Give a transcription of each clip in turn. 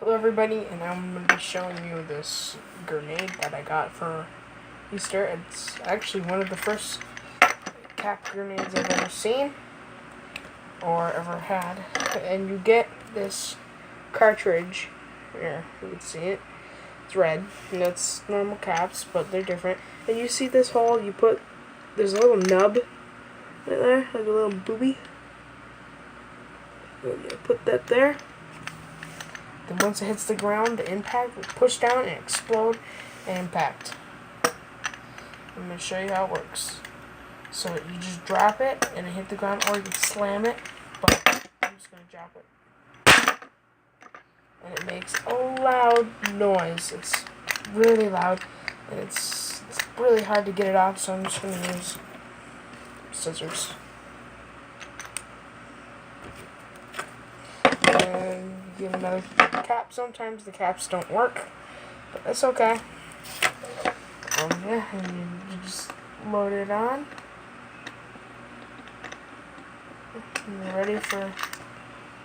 Hello everybody, and I'm going to be showing you this grenade that I got for Easter. It's actually one of the first cap grenades I've ever seen or ever had. And you get this cartridge here, you can see it. It's red, and it's normal caps, but they're different. And you see this hole, there's a little nub right there, like a little booby. And you put that there. Then once it hits the ground, the impact will push down and explode and impact. I'm going to show you how it works. So you just drop it and it hit the ground, or you can slam it, but I'm just going to drop it. And it makes a loud noise. It's really loud, and it's really hard to get it off, so I'm just going to use scissors. And get another cap. Sometimes the caps don't work, but that's okay. Yeah, and you just load it on. And you're ready for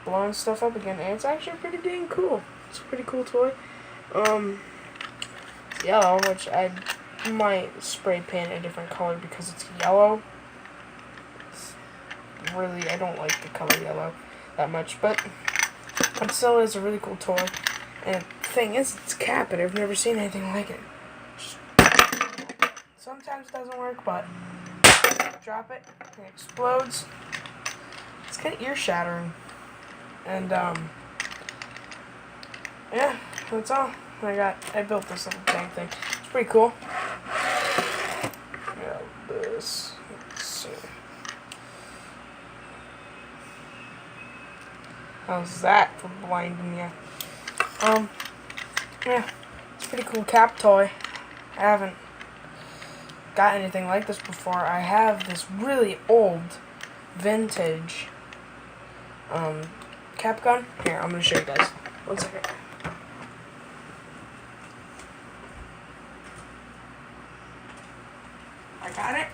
blowing stuff up again. And it's actually pretty dang cool. It's a pretty cool toy. Yellow, which I might spray paint a different color because it's yellow. I don't like the color yellow that much, but it still is a really cool toy. And the thing is, it's a cap, and I've never seen anything like it. Sometimes it doesn't work, but drop it, it explodes. It's kind of ear-shattering. And, yeah, that's all I built this little dang thing. It's pretty cool. Yeah, this. Let's see. How's that for blinding you? Yeah, it's a pretty cool cap toy. I haven't got anything like this before. I have this really old, vintage, cap gun. Here, I'm gonna show you guys. 1 second. I got it.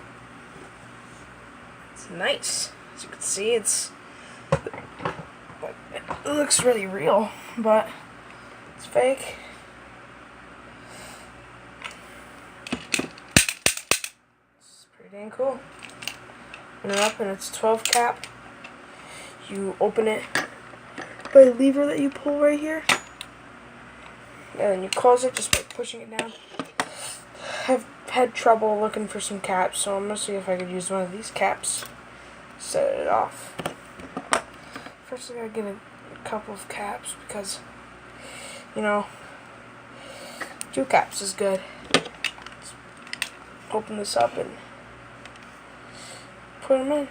It's nice. As you can see, it looks really real, but it's fake. It's pretty dang cool. Open it up, and it's 12 cap. You open it by the lever that you pull right here, and then you close it just by pushing it down. I've had trouble looking for some caps, so I'm gonna see if I could use one of these caps. Set it off. First, I gotta get a couple of caps because, you know, 2 caps is good. Let's open this up and put them in.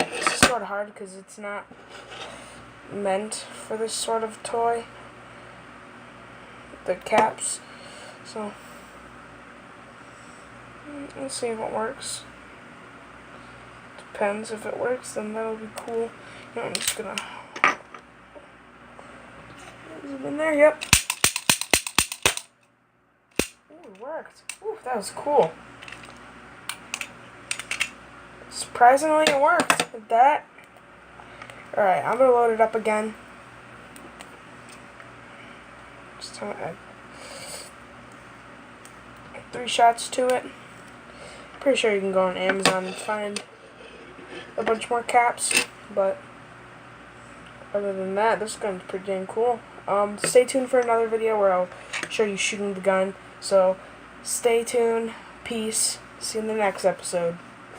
This is sort of hard because it's not meant for this sort of toy, the caps. So let's see if it works. Depends. If it works, then that'll be cool. You know, I'm just gonna. Is it in there? Yep. Ooh, it worked. Ooh, that was cool. Surprisingly, it worked. With that. Alright, I'm gonna load it up again. Just add 3 shots to it. Pretty sure you can go on Amazon and find a bunch more caps, but other than that, this gun's pretty dang cool. Stay tuned for another video where I'll show you shooting the gun. So stay tuned. Peace. See you in the next episode.